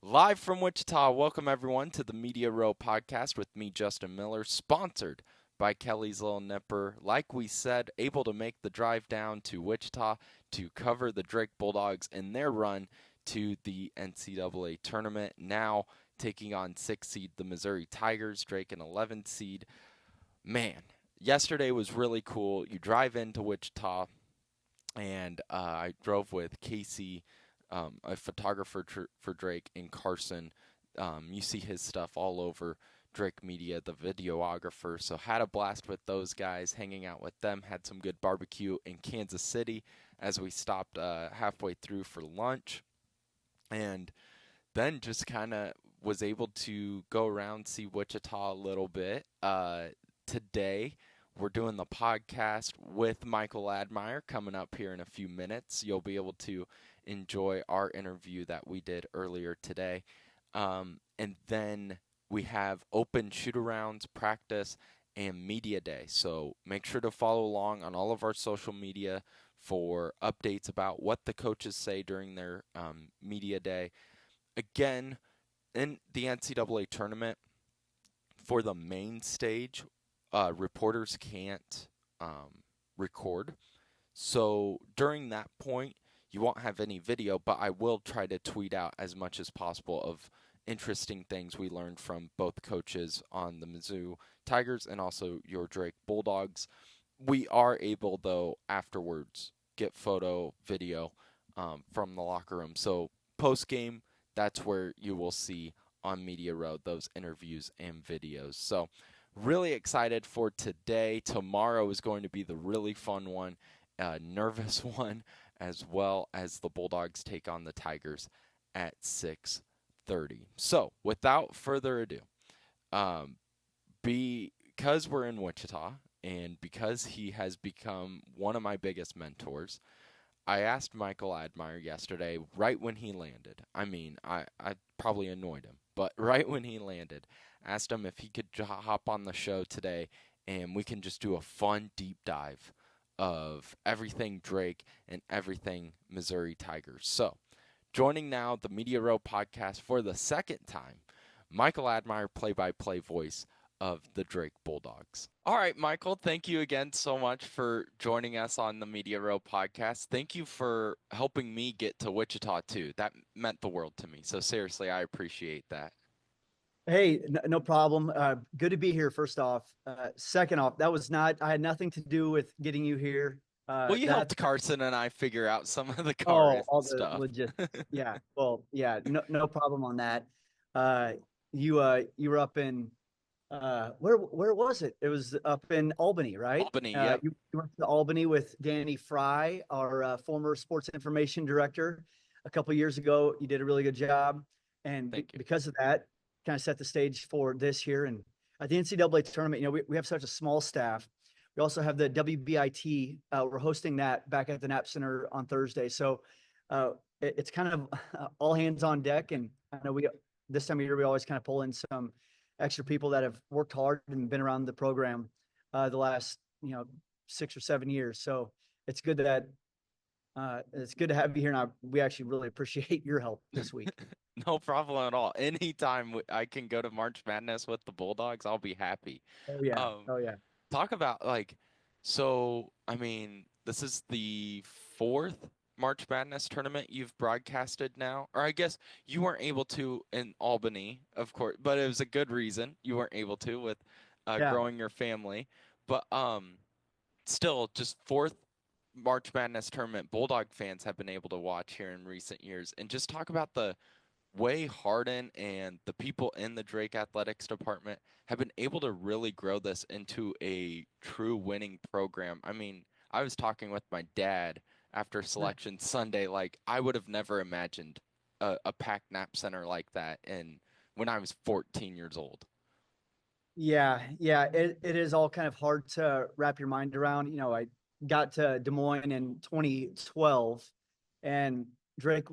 Live from Wichita, welcome everyone to the Media Row podcast with me, Justin Miller, sponsored by Kelly's Little Nipper. Like we said, able to make the drive down to Wichita to cover the Drake Bulldogs in their run to the NCAA tournament. Now taking on 6th seed, the Missouri Tigers, Drake an 11th seed. Man, yesterday was really cool. You drive into Wichita, and I drove with Casey, a photographer for Drake in Carson. You see his stuff all over Drake Media, the videographer. So had a blast with those guys, hanging out with them. Had some good barbecue in Kansas City as we stopped halfway through for lunch, and then just kind of was able to go around, see Wichita a little bit. Today, we're doing the podcast with Michael Admire coming up here in a few minutes. You'll be able to enjoy our interview that we did earlier today. And then we have open shoot-arounds, practice, and media day. So make sure to follow along on all of our social media for updates about what the coaches say during their media day. Again, in the NCAA tournament, for the main stage, reporters can't record. So during that point, you won't have any video, but I will try to tweet out as much as possible of interesting things we learned from both coaches on the Mizzou Tigers and also your Drake Bulldogs. We are able, though, afterwards, get photo, video from the locker room. So post-game, that's where you will see on Media Road those interviews and videos. So really excited for today. Tomorrow is going to be the really fun one, nervous one, as well as the Bulldogs take on the Tigers at 6:30. So without further ado, because we're in Wichita and because he has become one of my biggest mentors, I asked Michael Admire yesterday, right when he landed. I mean, I probably annoyed him, but right when he landed, asked him if he could hop on the show today and we can just do a fun deep dive of everything Drake and everything Missouri Tigers. So, joining now the Media Row podcast for the second time, Michael Admire, play-by-play voice of the Drake Bulldogs. All right, Michael, thank you again so much for joining us on the Media Row podcast. Thank you for helping me get to Wichita, too. That meant the world to me. So seriously, I appreciate that. Hey, no problem. Good to be here, first off. Second off, I had nothing to do with getting you here. Well, you helped Carson and I figure out some of the car all the stuff. logistics. Yeah. Well, yeah, no problem on that. You were up in, where was it? It was up in Albany, right? Albany, yep. You went to Albany with Danny Fry, our former sports information director. A couple of years ago, you did a really good job. And because of that, kind of set the stage for this year. And at the NCAA tournament, we have such a small staff. We also have the WBIT. We're hosting that back at the Knapp Center on Thursday. So it's kind of all hands on deck. And I know this time of year, we always kind of pull in some extra people that have worked hard and been around the program the last, 6 or 7 years. So it's good to have you here. And we actually really appreciate your help this week. No problem at all. Anytime I can go to March Madness with the Bulldogs, I'll be happy. Oh, yeah. Talk about, I mean, this is the fourth March Madness tournament you've broadcasted now. Or I guess you weren't able to in Albany, of course, but it was a good reason you weren't able to with growing your family. But still, just fourth March Madness tournament Bulldog fans have been able to watch here in recent years. And just talk about the way Harden and the people in the Drake Athletics department have been able to really grow this into a true winning program. I mean, I was talking with my dad after selection Sunday, like I would have never imagined a packed Knapp Center like that when I was 14 years old. Yeah. It is all kind of hard to wrap your mind around. I got to Des Moines in 2012 and Drake,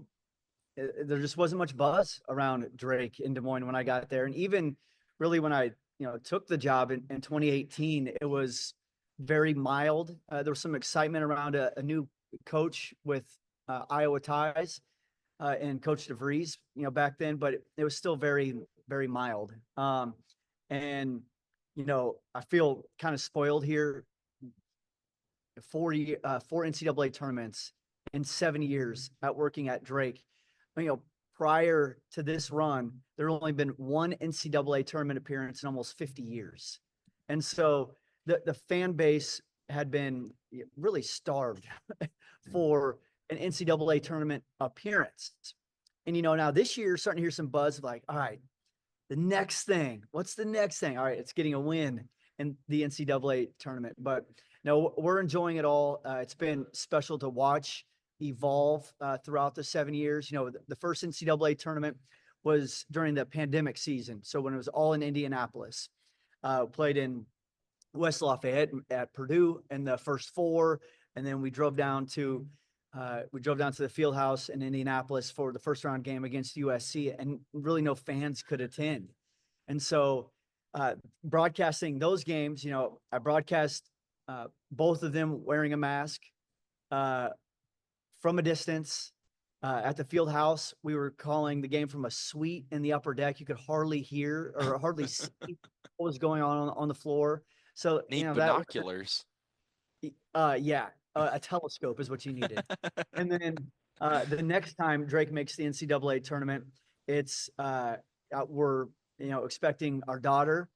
there just wasn't much buzz around Drake in Des Moines when I got there. And even really when I, took the job in 2018, it was very mild. There was some excitement around a new coach with Iowa ties. and Coach DeVries, back then, but it was still very, very mild. And, I feel kind of spoiled here. 4 NCAA tournaments in 7 years at working at Drake. Prior to this run, there only been one NCAA tournament appearance in almost 50 years. And so the fan base had been really starved for an NCAA tournament appearance. And, now this year, starting to hear some buzz of like, all right, the next thing, what's the next thing? All right, it's getting a win in the NCAA tournament. But no, we're enjoying it all. It's been special to watch evolve throughout the 7 years. The first NCAA tournament was during the pandemic season. So when it was all in Indianapolis, played in West Lafayette at Purdue in the first four. And then we drove down to the field house in Indianapolis for the first round game against USC, and really no fans could attend. And so broadcasting those games, I broadcast both of them wearing a mask from a distance. At the field house, we were calling the game from a suite in the upper deck. You could hardly hear or hardly see what was going on the floor. So, Need binoculars. Yeah, a telescope is what you needed. And then the next time Drake makes the NCAA tournament, it's we're expecting our daughter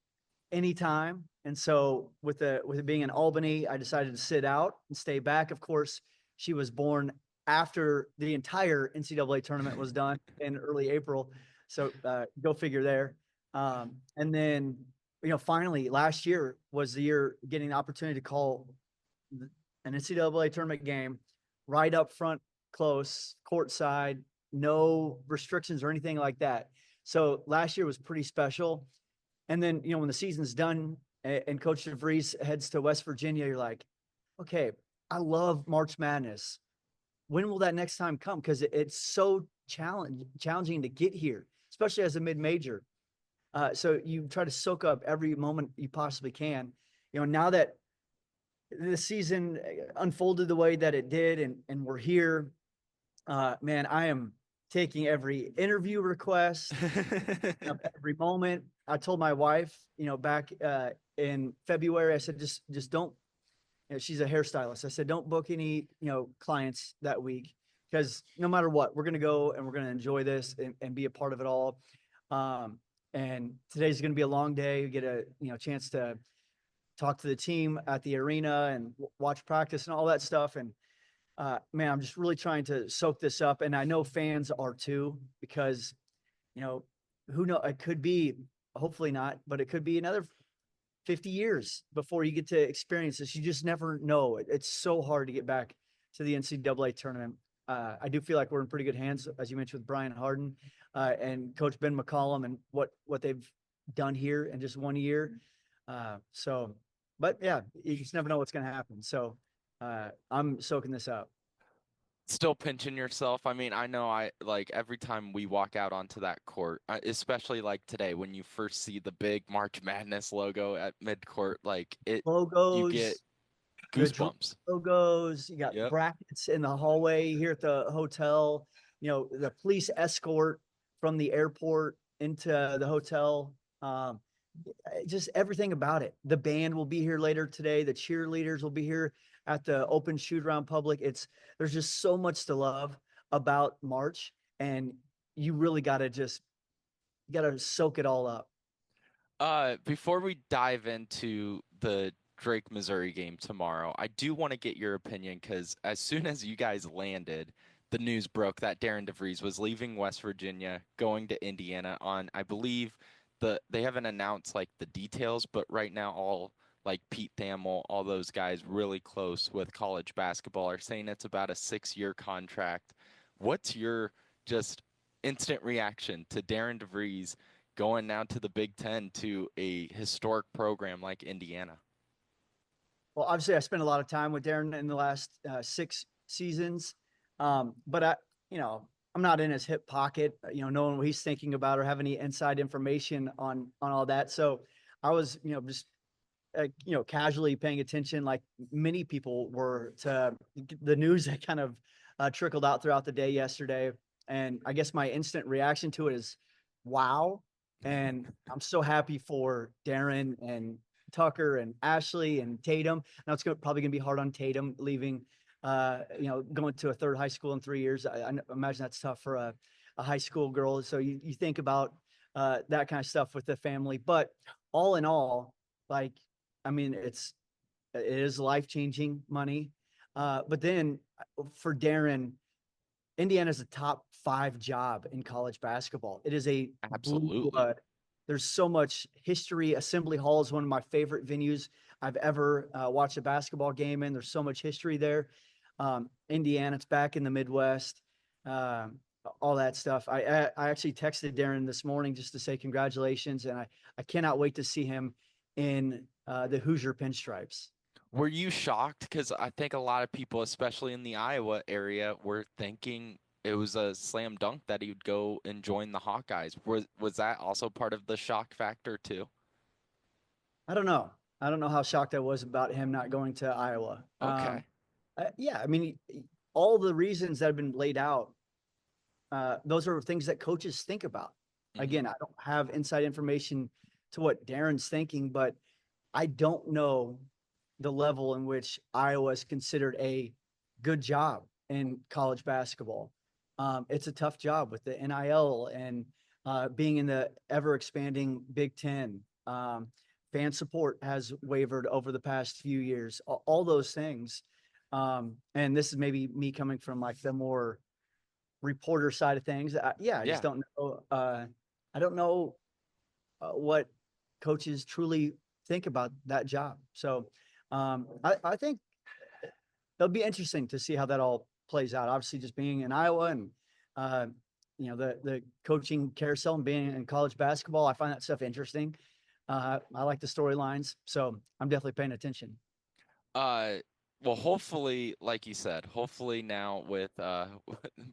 anytime. And so with it being in Albany, I decided to sit out and stay back. Of course, she was born after the entire NCAA tournament was done in early April. So go figure there. And then, finally last year was the year getting the opportunity to call an NCAA tournament game right up front, close, courtside, no restrictions or anything like that. So last year was pretty special. And then, when the season's done and Coach DeVries heads to West Virginia, you're like, okay, I love March Madness. When will that next time come? Because it's so challenging to get here, especially as a mid-major. So you try to soak up every moment you possibly can. Now that the season unfolded the way that it did, and we're here, man, I am taking every interview request, every moment. I told my wife, back in February, I said, just don't, she's a hairstylist. I said, don't book any, clients that week, because no matter what, we're going to go and we're going to enjoy this and be a part of it all. And today's going to be a long day. We get a, chance to talk to the team at the arena and watch practice and all that stuff. And man, I'm just really trying to soak this up. And I know fans are too, because, who knows, it could be, hopefully not, but it could be another 50 years before you get to experience this. You just never know. It's so hard to get back to the NCAA tournament. I do feel like we're in pretty good hands, as you mentioned, with Brian Harden and Coach Ben McCollum and what they've done here in just 1 year. But yeah, you just never know what's going to happen. So I'm soaking this up. Still pinching yourself. I mean, I know every time we walk out onto that court, especially like today when you first see the big March Madness logo at midcourt, Logos, you get goosebumps. Logos, you got brackets in the hallway here at the hotel, the police escort from the airport into the hotel. Just everything about it. The band will be here later today. The cheerleaders will be here at the open shoot around public. There's just so much to love about March, and you really got to soak it all up. Before we dive into the Drake, Missouri game tomorrow, I do want to get your opinion, because as soon as you guys landed, the news broke that Darren DeVries was leaving West Virginia, going to Indiana on, I believe, they haven't announced the details, but right now all Pete Thamel, all those guys really close with college basketball are saying it's about a 6-year contract. What's your just instant reaction to Darren DeVries going now to the Big Ten, to a historic program like Indiana? Well, obviously, I spent a lot of time with Darren in the last 6 seasons, but I'm not in his hip pocket, knowing what he's thinking about or have any inside information on all that. So I was, just casually paying attention, like many people were, to the news that kind of trickled out throughout the day yesterday. And I guess my instant reaction to it is, wow. And I'm so happy for Darren and Tucker and Ashley and Tatum. Now it's probably going to be hard on Tatum leaving, going to a third high school in 3 years. I imagine that's tough for a high school girl. So you think about that kind of stuff with the family. But all in all, like, I mean, it is life changing money. But then for Darren, Indiana's a top 5 job in college basketball. It is a blue Absolutely. blood. There's so much history. Assembly Hall is one of my favorite venues I've ever watched a basketball game in. There's so much history there. Indiana, it's back in the Midwest. Um, all that stuff. I actually texted Darren this morning just to say congratulations, and I cannot wait to see him in the Hoosier pinstripes. Were you shocked? Because I think a lot of people, especially in the Iowa area, were thinking it was a slam dunk that he would go and join the Hawkeyes. Was that also part of the shock factor too? I don't know. I don't know how shocked I was about him not going to Iowa. Okay. Yeah, I mean, all the reasons that have been laid out, those are things that coaches think about. Hmm. Again, I don't have inside information to what Darren's thinking, but I don't know the level in which Iowa is considered a good job in college basketball. It's a tough job with the NIL and being in the ever expanding Big Ten. Fan support has wavered over the past few years. All those things. And this is maybe me coming from like the more reporter side of things. Yeah, I just Yeah. don't know. I don't know what coaches truly think about that job. So I think it'll be interesting to see how that all plays out. Obviously, just being in Iowa and uh, the coaching carousel and being in college basketball, I find that stuff interesting. I like the storylines, so I'm definitely paying attention. Uh, well, hopefully, like you said, hopefully now with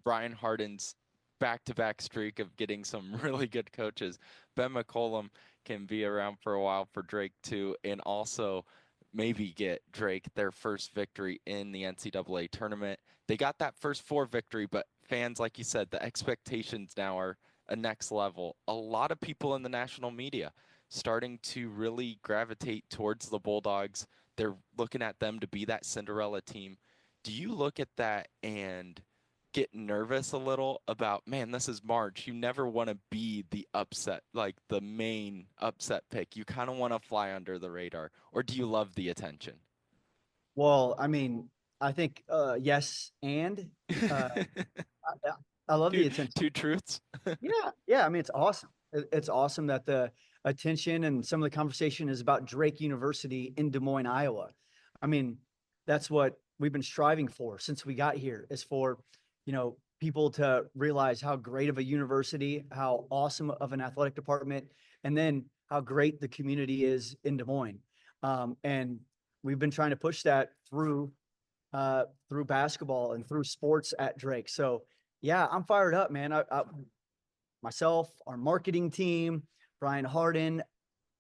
Brian Harden's back-to-back streak of getting some really good coaches, Ben McCollum can be around for a while for Drake too, and also maybe get Drake their first victory in the NCAA tournament. They got that first four victory, but fans, like you said, the expectations now are a next level. A lot of people in the national media starting to really gravitate towards the Bulldogs. They're looking at them to be that Cinderella team. Do you look at that and get nervous a little about, man, this is March. You never want to be the upset, like the main upset pick. You kind of want to fly under the radar. Or do you love the attention? Well, I mean, I think yes, and uh, I, I love two the attention. two truths. Yeah, yeah. I mean, it's awesome. It's awesome that the attention and some of the conversation is about Drake University in Des Moines, Iowa. I mean, that's what we've been striving for since we got here, is for, people to realize how great of a university, how awesome of an athletic department, and then how great the community is in Des Moines. And we've been trying to push that through basketball and through sports at Drake. So yeah, I'm fired up, man. Myself, our marketing team, Brian Harden,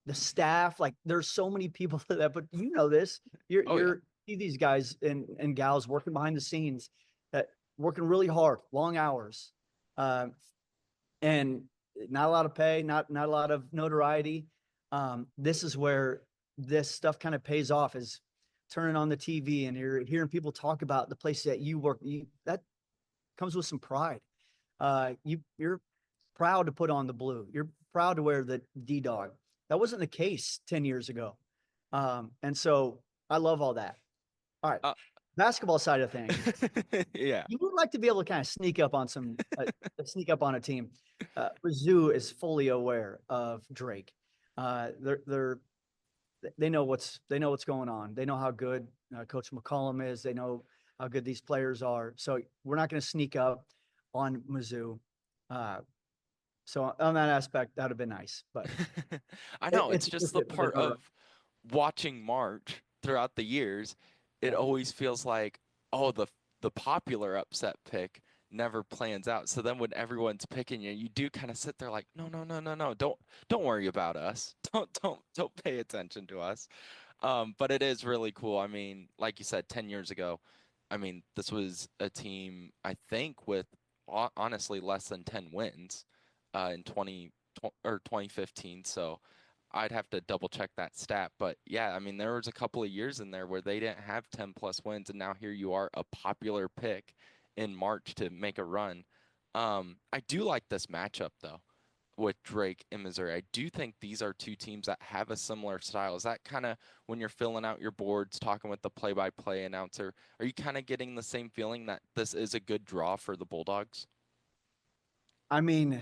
the staff. Like, there's so many people that, but you know this. You're Oh yeah. you're see these guys and gals working behind the scenes, that working really hard, long hours, um, and not a lot of pay, not a lot of notoriety. This is where this stuff kind of pays off, is turning on the TV and you're hearing people talk about the place that you work. That comes with some pride. You're proud to put on the blue. You're proud to wear the D dog. That wasn't the case 10 years ago. And so I love all that. All right. Uh, Basketball side of things. yeah. You would like to be able to kind of sneak up on a team. Mizzou is fully aware of Drake. They're they know what's going on. They know how good Coach McCollum is. They know how good these players are. So we're not going to sneak up on Mizzou. Uh, so on that aspect, that would have been nice. But I know, it's it's just worth the it for the part cover. of watching March throughout the years. It Yeah. always feels like, oh, the popular upset pick never plans out. So then when everyone's picking you, you do kind of sit there like, no, no, no, no, no, don't worry about us. Don't pay attention to us. But it is really cool. I mean, like you said, 10 years ago, I mean, this was a team, I think, with honestly less than 10 wins in 2015. So I'd have to double check that stat. But yeah, I mean, there was a couple of years in there where they didn't have 10 plus wins, and now here you are, a popular pick in March to make a run. I do like this matchup though with Drake and Missouri. I do think these are two teams that have a similar style. Is that kind of when you're filling out your boards, talking with the play-by-play announcer, are you kind of getting the same feeling that this is a good draw for the Bulldogs? I mean,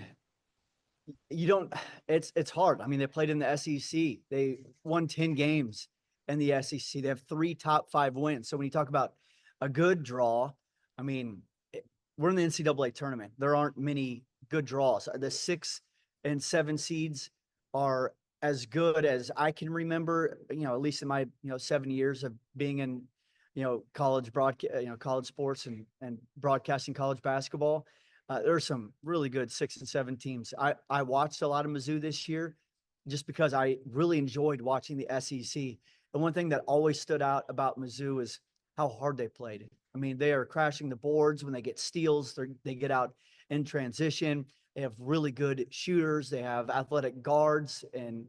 you don't it's hard. I mean, they played in the SEC. They won 10 games in the SEC. They have 3 top 5 wins. So when you talk about a good draw, I mean, we're in the NCAA tournament. There aren't many good draws. The 6 and 7 seeds are as good as I can remember, at least in my, 7 years of being in, college broadcast, college sports and broadcasting college basketball. There are some really good 6 and 7 teams. I watched a lot of Mizzou this year just because I really enjoyed watching the SEC. The one thing that always stood out about Mizzou is how hard they played. I mean, they are crashing the boards when they get steals. They get out in transition. They have really good shooters. They have athletic guards and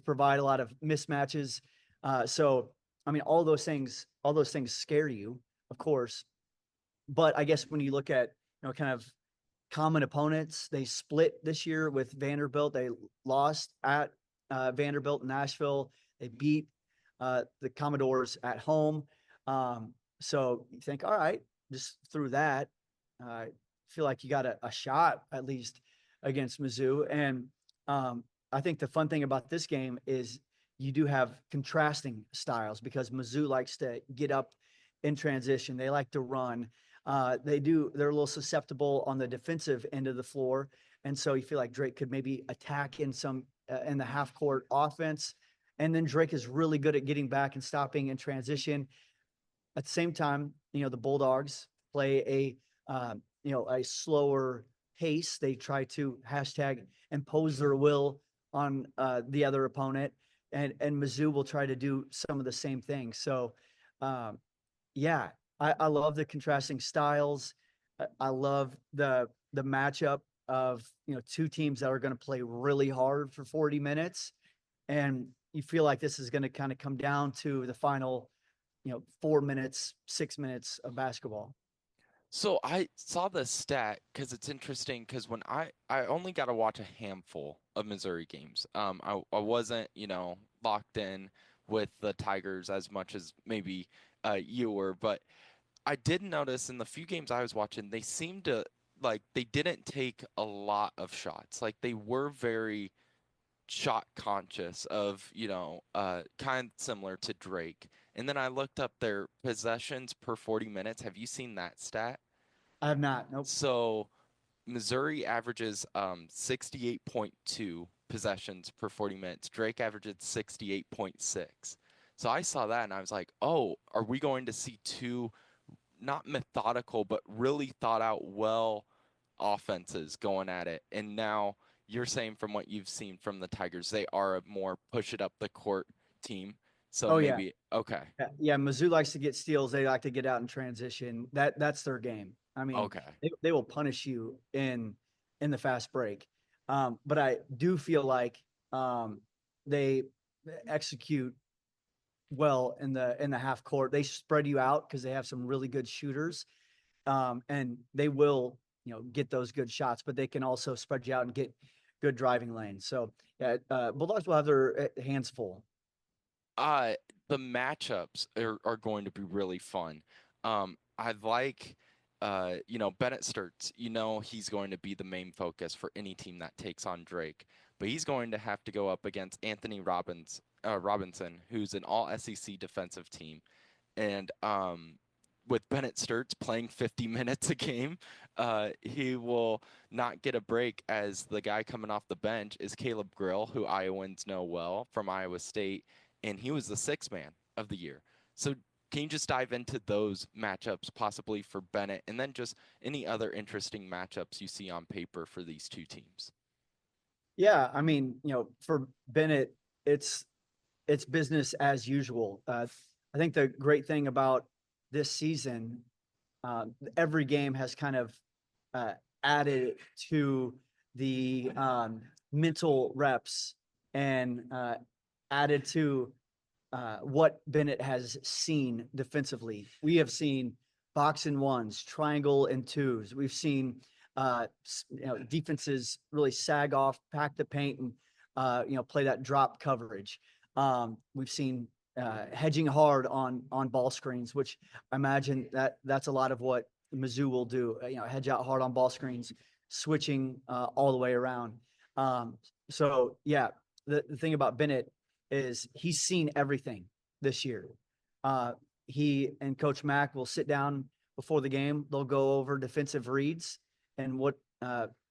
provide a lot of mismatches. So, I mean, all those things scare you, of course. But I guess when you look at kind of common opponents, they split this year with Vanderbilt. They lost at Vanderbilt in Nashville. They beat the Commodores at home. So you think, all right, just through that, I feel like you got a shot at least against Mizzou. And I think the fun thing about this game is you do have contrasting styles because Mizzou likes to get up in transition. They like to run. They're a little susceptible on the defensive end of the floor. And so you feel like Drake could maybe attack in the half court offense. And then Drake is really good at getting back and stopping in transition. At the same time, the Bulldogs play a slower pace. They try to hashtag impose their will on the other opponent, and Mizzou will try to do some of the same things. So, um, yeah, I love the contrasting styles. I love the matchup of two teams that are going to play really hard for 40 minutes, and you feel like this is going to kind of come down to the final 4 minutes, 6 minutes of basketball. So I saw the stat because it's interesting because when I only got to watch a handful of Missouri games. I wasn't, locked in with the Tigers as much as maybe you were, but I did notice in the few games I was watching, they seemed to like they didn't take a lot of shots. Like they were very shot conscious of, kind of similar to Drake. And then I looked up their possessions per 40 minutes. Have you seen that stat? I have not. Nope. So Missouri averages 68.2 possessions per 40 minutes. Drake averages 68.6. So I saw that and I was like, oh, are we going to see two not methodical, but really thought out well offenses going at it? And now you're saying from what you've seen from the Tigers, they are a more push it up the court team. So Oh yeah. maybe, okay, Yeah, Mizzou likes to get steals. They like to get out in transition. That's their game. I mean, okay. they will punish you in the fast break. But I do feel like they execute well in the half court. They spread you out because they have some really good shooters, and they will get those good shots. But they can also spread you out and get good driving lanes. So yeah, Bulldogs will have their hands full. Uh, the matchups are going to be really fun. I like, Bennett Sturts. He's going to be the main focus for any team that takes on Drake, but he's going to have to go up against Anthony Robinson, who's an All SEC defensive team, and with Bennett Sturts playing 50 minutes a game, he will not get a break as the guy coming off the bench is Caleb Grill, who Iowans know well from Iowa State, and he was the sixth man of the year. So can you just dive into those matchups possibly for Bennett and then just any other interesting matchups you see on paper for these two teams? Yeah, I mean, for Bennett, it's business as usual. I think the great thing about this season, every game has kind of uh, added to the mental reps and added to what Bennett has seen defensively. We have seen box and ones, triangle and twos. We've seen defenses really sag off, pack the paint, and play that drop coverage. We've seen hedging hard on ball screens, which I imagine that's a lot of what Mizzou will do. Hedge out hard on ball screens, switching all the way around. So yeah, the thing about Bennett is he's seen everything this year. He and Coach Mack will sit down before the game. They'll go over defensive reads and what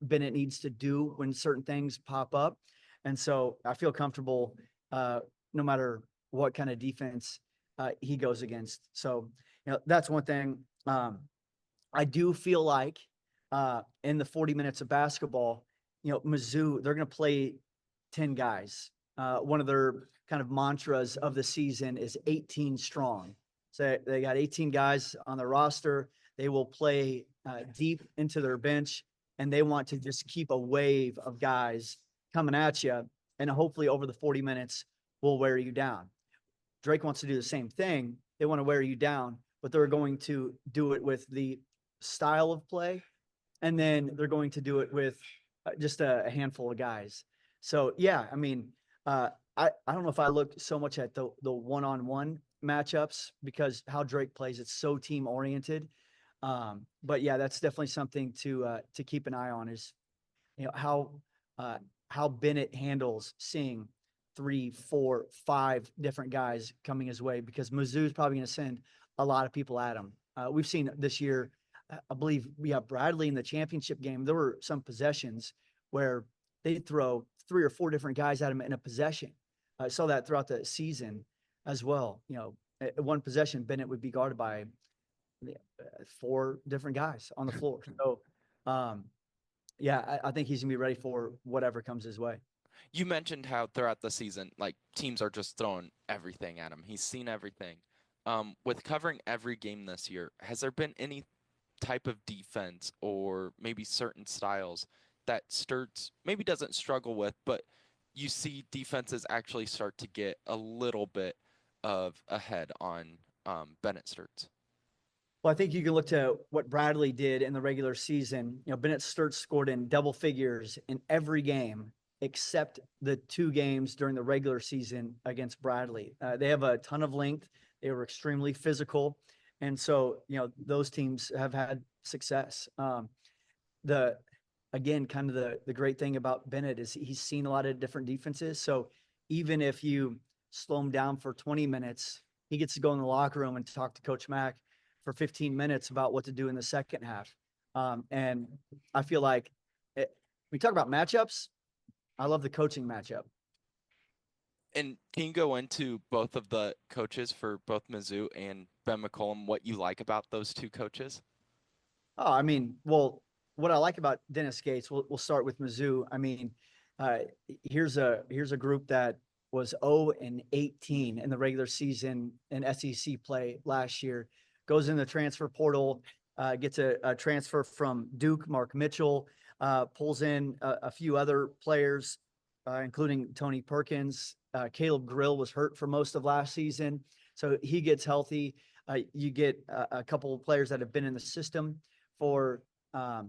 Bennett needs to do when certain things pop up. And so I feel comfortable no matter what kind of defense he goes against. So, that's one thing. I do feel like in the 40 minutes of basketball, Mizzou, they're going to play 10 guys. One of their kind of mantras of the season is 18 strong. So they got 18 guys on the roster. They will play deep into their bench, and they want to just keep a wave of guys coming at you. And hopefully over the 40 minutes, will wear you down. Drake wants to do the same thing. They want to wear you down, but they're going to do it with the style of play. And then they're going to do it with just a handful of guys. So, yeah, I mean, I don't know if I look so much at the one-on-one matchups because how Drake plays, it's so team oriented. But yeah, that's definitely something to keep an eye on is, how Bennett handles seeing 3, 4, 5 different guys coming his way because Mizzou is probably going to send a lot of people at him. We've seen this year, I believe we have Bradley in the championship game. There were some possessions where they'd throw 3 or 4 different guys at him in a possession. I saw that throughout the season as well. At one possession, Bennett would be guarded by 4 different guys on the floor. So, yeah, I think he's gonna be ready for whatever comes his way. You mentioned how throughout the season, like teams are just throwing everything at him. He's seen everything. With covering every game this year, has there been any type of defense or maybe certain styles that Sturts maybe doesn't struggle with, but you see defenses actually start to get a little bit of ahead on Bennett Sturts? Well, I think you can look to what Bradley did in the regular season. Bennett Sturts scored in double figures in every game except the 2 games during the regular season against Bradley. They have a ton of length. They were extremely physical. And so, those teams have had success. Again, kind of the great thing about Bennett is he's seen a lot of different defenses. So even if you slow him down for 20 minutes, he gets to go in the locker room and talk to Coach Mack for 15 minutes about what to do in the second half. And I feel like we talk about matchups. I love the coaching matchup. And can you go into both of the coaches for both Mizzou and Ben McCollum, what you like about those 2 coaches? Oh, I mean, well, what I like about Dennis Gates, we'll start with Mizzou. I mean, here's a group that was 0-18 in the regular season in SEC play last year. Goes in the transfer portal, gets a transfer from Duke, Mark Mitchell, pulls in a few other players, including Tony Perkins. Caleb Grill was hurt for most of last season, so he gets healthy. You get a couple of players that have been in the system for a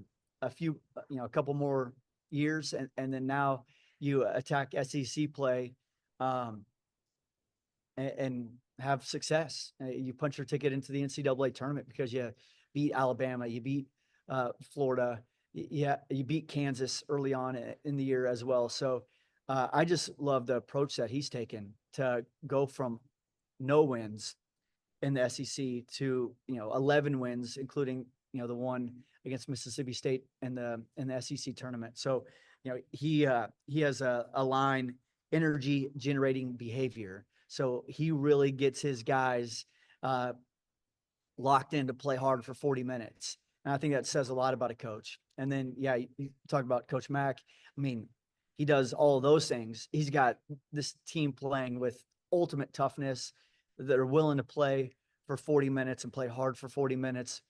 couple more years, and then now you attack SEC play and have success. You punch your ticket into the NCAA tournament because you beat Alabama, you beat Florida, you beat Kansas early on in the year as well. So I just love the approach that he's taken to go from no wins in the SEC to 11 wins, including the one against Mississippi State in the SEC tournament. So he has a line, energy generating behavior. So he really gets his guys locked in to play hard for 40 minutes. And I think that says a lot about a coach. And then, you talk about Coach Mack. I mean, he does all of those things. He's got this team playing with ultimate toughness that are willing to play for 40 minutes and play hard for 40 minutes.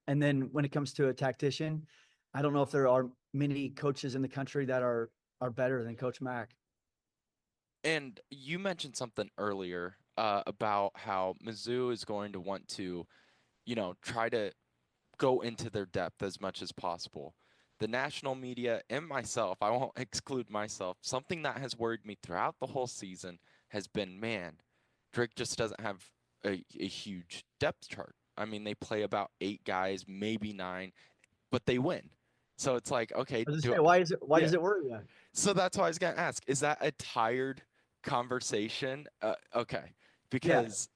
And then when it comes to a tactician, I don't know if there are many coaches in the country that are better than Coach Mack. And you mentioned something earlier about how Mizzou is going to want to, try to go into their depth as much as possible. The national media and myself, I won't exclude myself, something that has worried me throughout the whole season has been, man, Drake just doesn't have a huge depth chart. I mean, they play about 8 guys, maybe 9, but they win. So it's like, okay, I was do say, why yeah. does it worry you? So that's why I was gonna ask, is that a tired conversation? Okay, Yeah, because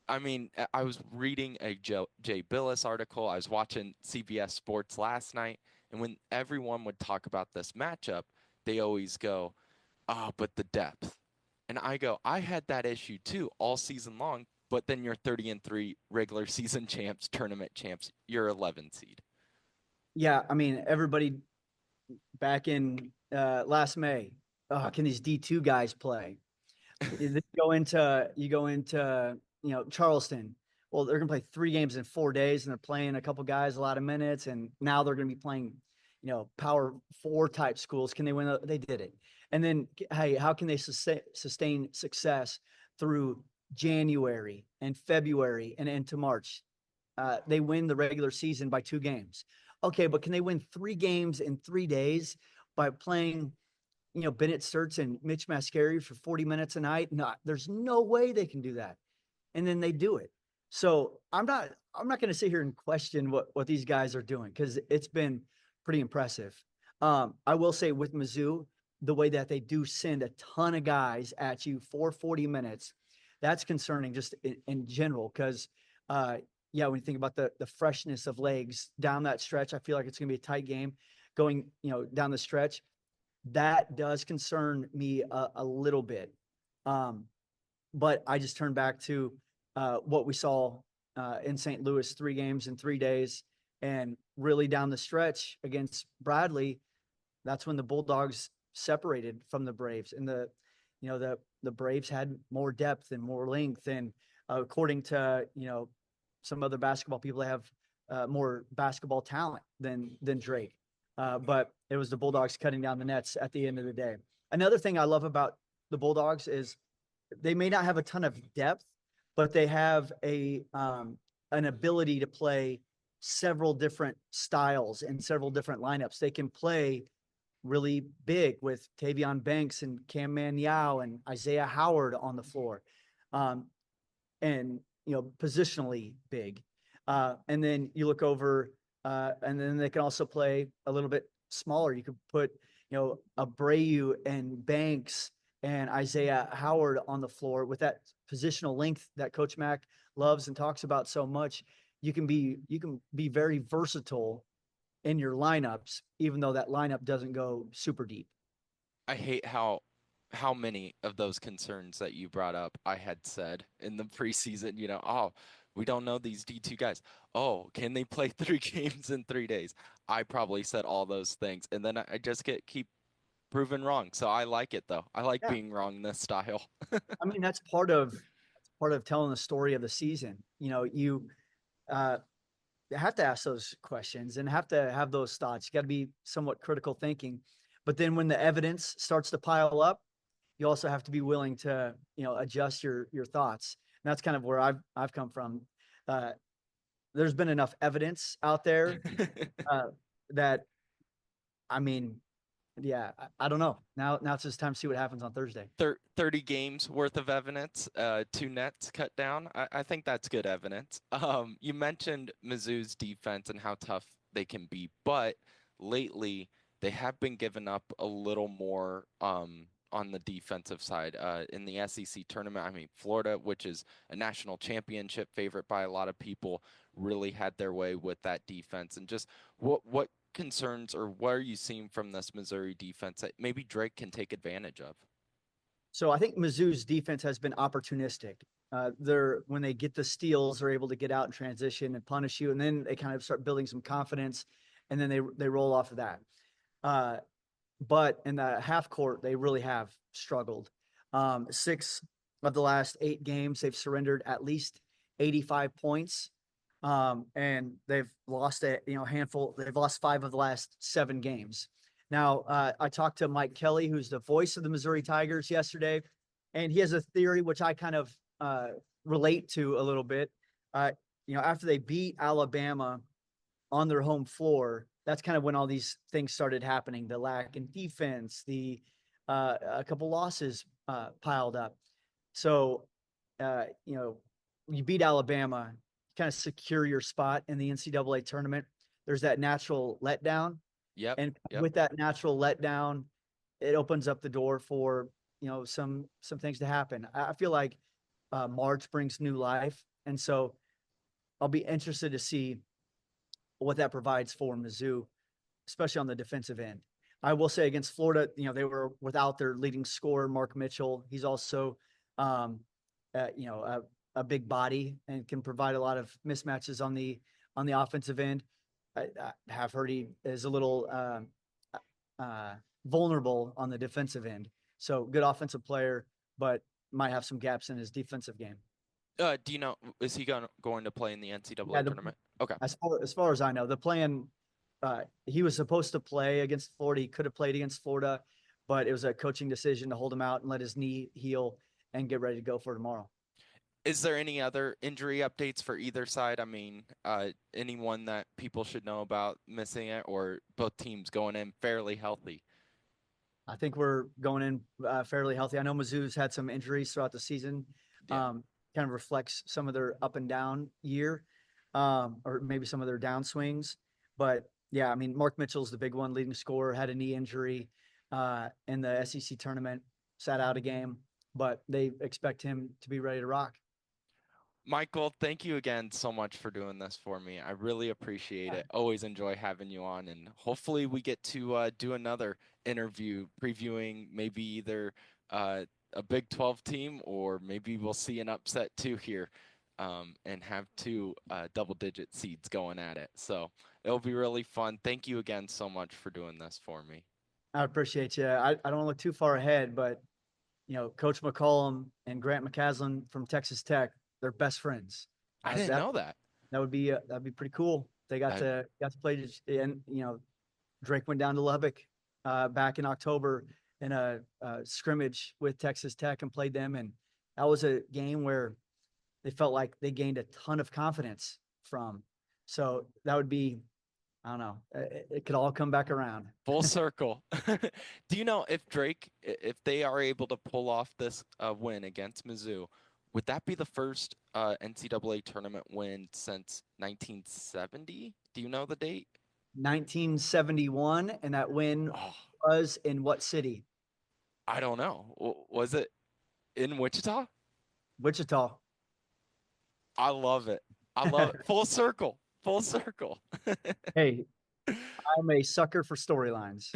I mean, I was reading a Jay Billis article. I was watching CBS Sports last night, and when everyone would talk about this matchup, they always go, "Ah, but the depth." And I go, "I had that issue too all season long, but then you're 30-3 regular season champs, tournament champs. You're 11 seed." yeah. I mean, everybody back in last May, can these D2 guys play? You go into Charleston. Well, they're gonna play 3 games in 4 days, and they're playing a couple guys a lot of minutes, and now they're gonna be playing, power four type schools. Can they win? They did it. And then, hey, how can they sustain success through January and February and into March? They win the regular season by 2 games. Okay, but can they win 3 games in 3 days by playing Bennett Sturts and Mitch Mascari for 40 minutes a night? No, there's no way they can do that. And then they do it. So I'm not going to sit here and question what these guys are doing, because it's been pretty impressive. I will say with Mizzou, the way that they do send a ton of guys at you for 40 minutes, that's concerning just in general. Because yeah, when you think about the freshness of legs down that stretch, I feel like it's going to be a tight game going down the stretch. That does concern me a little bit. Um, but I just turn back to what we saw in St. Louis, 3 games in 3 days, and really down the stretch against Bradley. That's when the Bulldogs separated from the Braves, and the Braves had more depth and more length, and according to some other basketball people, they have more basketball talent than Drake. But it was the Bulldogs cutting down the nets at the end of the day. Another thing I love about the Bulldogs is they may not have a ton of depth, but they have an ability to play several different styles and several different lineups. They can play really big with Tavion Banks and Cam Maniau and Isaiah Howard on the floor, um, and positionally big. And then you look over, and then they can also play a little bit smaller. You could put Abreu and Banks and Isaiah Howard on the floor with that positional length that Coach Mack loves and talks about so much. You can be very versatile in your lineups, even though that lineup doesn't go super deep. I hate how many of those concerns that you brought up I had said in the preseason, oh, we don't know these D2 guys. Oh, can they play 3 games in 3 days? I probably said all those things, and then I just keep proven wrong. So I like it though. I like Yeah, being wrong in this style. I mean that's part of telling the story of the season. You uh, have to ask those questions and have to have those thoughts. You got to be somewhat critical thinking. But then when the evidence starts to pile up, you also have to be willing to, adjust your thoughts. And that's kind of where I've come from. Uh, there's been enough evidence out there uh, that, I mean, yeah, I don't know. Now it's just time to see what happens on Thursday. 30 games worth of evidence, 2 nets cut down. I think that's good evidence. You mentioned Mizzou's defense and how tough they can be, but lately they have been given up a little more on the defensive side. In the SEC tournament, I mean, Florida, which is a national championship favorite by a lot of people, really had their way with that defense. And just what concerns or what are you seeing from this Missouri defense that maybe Drake can take advantage of? So I think Mizzou's defense has been opportunistic. They're when they get the steals, they're able to get out and transition and punish you, and then they kind of start building some confidence, and then they roll off of that. Uh, but in the half court, they really have struggled. 6 of the last 8 games, they've surrendered at least 85 points. And they've lost a handful. They've lost 5 of the last 7 games. Now, I talked to Mike Kelly, who's the voice of the Missouri Tigers, yesterday, and he has a theory which I kind of relate to a little bit. After they beat Alabama on their home floor, that's kind of when all these things started happening. The lack in defense, the a couple losses piled up. So, you beat Alabama, kind of secure your spot in the NCAA tournament. There's that natural letdown, Yep. and Yep. with that natural letdown, it opens up the door for some things to happen. I feel like March brings new life, and so I'll be interested to see what that provides for Mizzou, especially on the defensive end. I will say against Florida, they were without their leading scorer, Mark Mitchell. He's also, um, a big body and can provide a lot of mismatches on the offensive end. I have heard he is a little vulnerable on the defensive end. So good offensive player, but might have some gaps in his defensive game. Do you know, is he going to play in the Yeah, NCAA tournament? Okay. as far as I know, the plan, he was supposed to play against Florida. He could have played against Florida, but it was a coaching decision to hold him out and let his knee heal and get ready to go for tomorrow. Is there any other injury updates for either side? I mean, anyone that people should know about missing it, or both teams going in fairly healthy? I think we're going in fairly healthy. I know Mizzou's had some injuries throughout the season. Yeah. Kind of reflects some of their up and down year, or maybe some of their downswings. But yeah, I mean, Mark Mitchell's the big one, leading scorer, had a knee injury in the SEC tournament, sat out a game, but they expect him to be ready to rock. Michael, thank you again so much for doing this for me. I really appreciate it. Always enjoy having you on, and hopefully we get to do another interview previewing maybe either a Big 12 team, or maybe we'll see an upset too here, and have two double-digit seeds going at it. So it'll be really fun. Thank you again so much for doing this for me. I appreciate you. I don't want to look too far ahead, but Coach McCollum and Grant McCaslin from Texas Tech, they're best friends. I didn't That know that. that'd be pretty cool. They got I, to play, and Drake went down to Lubbock back in October in a scrimmage with Texas Tech and played them, and that was a game where they felt like they gained a ton of confidence from. So that would be, I don't know, it could all come back around. Full circle. Do you know if Drake, if they are able to pull off this win against Mizzou, would that be the first NCAA tournament win since 1970? Do you know the date? 1971, and that win Oh, was in what city? I don't know. Was it in Wichita? Wichita. I love it. I love it. Full circle. Full circle. Hey, I'm a sucker for storylines.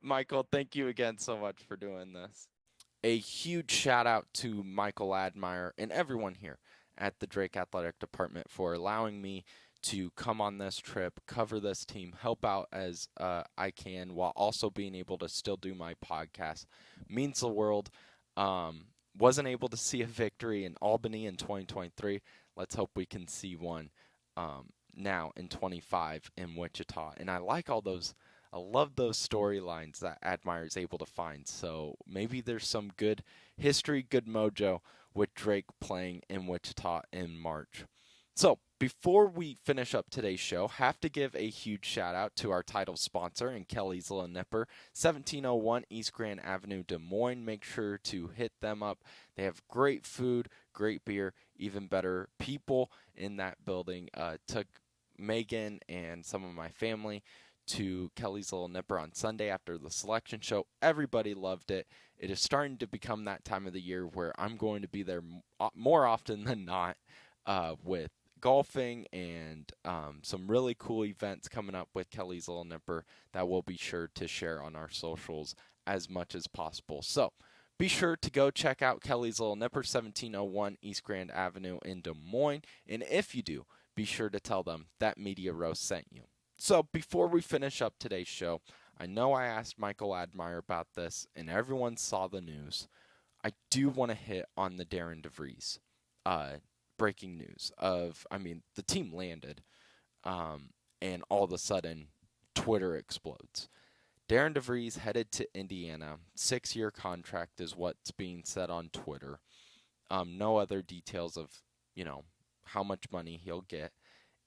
Michael, thank you again so much for doing this. A huge shout out to Michael Admire and everyone here at the Drake Athletic Department for allowing me to come on this trip, cover this team, help out as I can, while also being able to still do my podcast. Means the world. Wasn't able to see a victory in Albany in 2023. Let's hope we can see one now in 25 in Wichita. And I like all those. I love those storylines that Admire is able to find. So maybe there's some good history, good mojo with Drake playing in Wichita in March. So before we finish up today's show, have to give a huge shout out to our title sponsor in Kelly's Little Nipper, 1701 East Grand Avenue, Des Moines. Make sure to hit them up. They have great food, great beer, even better people in that building. Took Megan and some of my family to Kelly's Little Nipper on Sunday after the selection show. Everybody loved it. It is starting to become that time of the year where I'm going to be there more often than not, with golfing and some really cool events coming up with Kelly's Little Nipper that we'll be sure to share on our socials as much as possible. So be sure to go check out Kelly's Little Nipper, 1701 East Grand Avenue in Des Moines. And if you do, be sure to tell them that Media Roast sent you. So before we finish up today's show, I know I asked Michael Admire about this, and everyone saw the news. I do want to hit on the Darren DeVries breaking news of, I mean, the team landed, and all of a sudden, Twitter explodes. Darren DeVries headed to Indiana. 6-year contract is what's being said on Twitter. No other details of, how much money he'll get.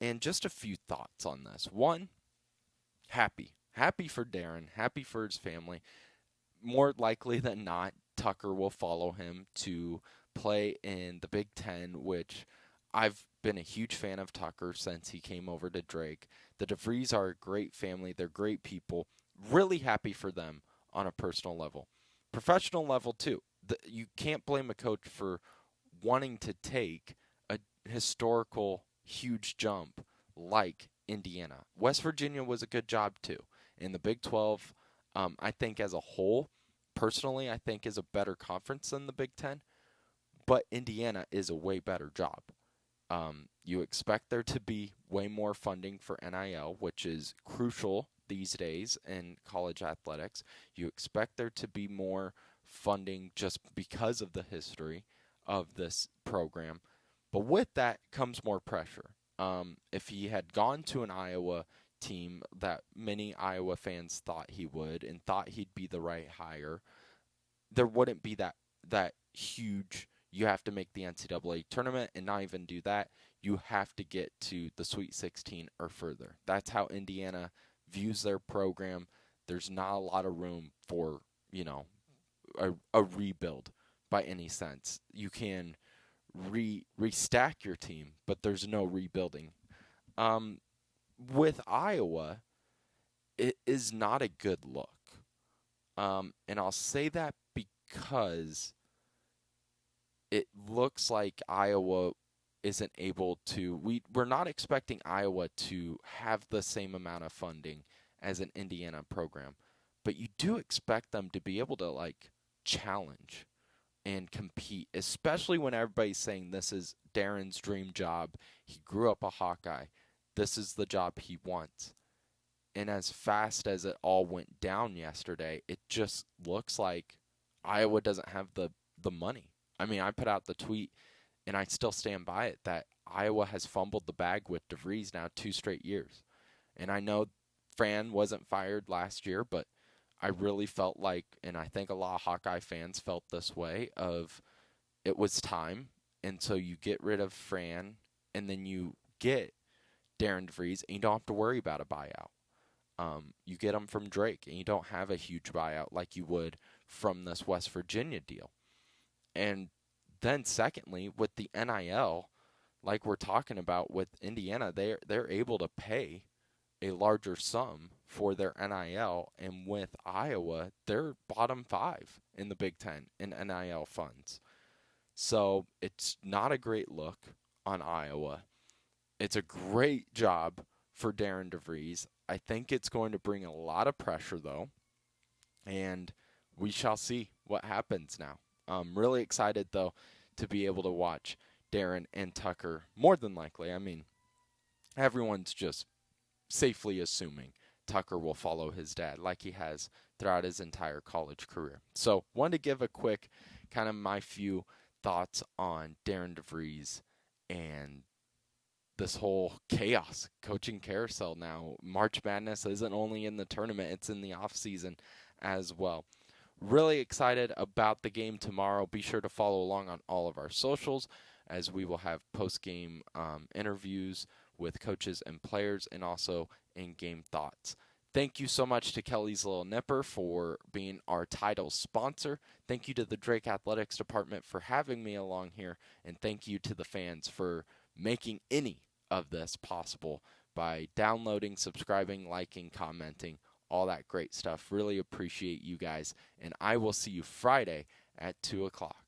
And just a few thoughts on this. One, happy. Happy for Darren. Happy for his family. More likely than not, Tucker will follow him to play in the Big Ten, which I've been a huge fan of Tucker since he came over to Drake. The DeVries are a great family. They're great people. Really happy for them on a personal level. Professional level, too. You can't blame a coach for wanting to take a historical huge jump like Indiana. West Virginia was a good job, too. In the Big 12, I think as a whole, personally, I think is a better conference than the Big Ten. But Indiana is a way better job. You expect there to be way more funding for NIL, which is crucial these days in college athletics. You expect there to be more funding just because of the history of this program. But with that comes more pressure. If he had gone to an Iowa team that many Iowa fans thought he would and thought he'd be the right hire, there wouldn't be that huge, you have to make the NCAA tournament, and not even do that. You have to get to the Sweet 16 or further. That's how Indiana views their program. There's not a lot of room for, a rebuild by any sense. You can restack your team, but there's no rebuilding. With Iowa, it is not a good look. And I'll say that because it looks like Iowa isn't able to. We're not expecting Iowa to have the same amount of funding as an Indiana program, but you do expect them to be able to challenge and compete, especially when everybody's saying this is Darren's dream job. He grew up a Hawkeye. This is the job he wants. And as fast as it all went down yesterday, it just looks like Iowa doesn't have the money. I mean, I put out the tweet, and I still stand by it, that Iowa has fumbled the bag with DeVries now 2 straight years. And I know Fran wasn't fired last year, but I really felt like, and I think a lot of Hawkeye fans felt this way, of it was time. And so you get rid of Fran, and then you get Darren DeVries, and you don't have to worry about a buyout. You get them from Drake, and you don't have a huge buyout like you would from this West Virginia deal. And then secondly, with the NIL, like we're talking about with Indiana, they're able to pay a larger sum for their NIL, and with Iowa, they're bottom 5 in the Big Ten in NIL funds. So it's not a great look on Iowa. It's a great job for Darren DeVries. I think it's going to bring a lot of pressure, though, and we shall see what happens now. I'm really excited, though, to be able to watch Darren and Tucker, more than likely. I mean, everyone's just safely assuming Tucker will follow his dad like he has throughout his entire college career. So, wanted to give a quick kind of my few thoughts on Darren DeVries and this whole chaos coaching carousel now. March Madness isn't only in the tournament, it's in the off season as well. Really excited about the game tomorrow. Be sure to follow along on all of our socials, as we will have post-game interviews with coaches and players, and also in-game thoughts. Thank you so much to Kelly's Little Nipper for being our title sponsor. Thank you to the Drake Athletics Department for having me along here, and thank you to the fans for making any of this possible by downloading, subscribing, liking, commenting, all that great stuff. Really appreciate you guys, and I will see you Friday at 2 o'clock.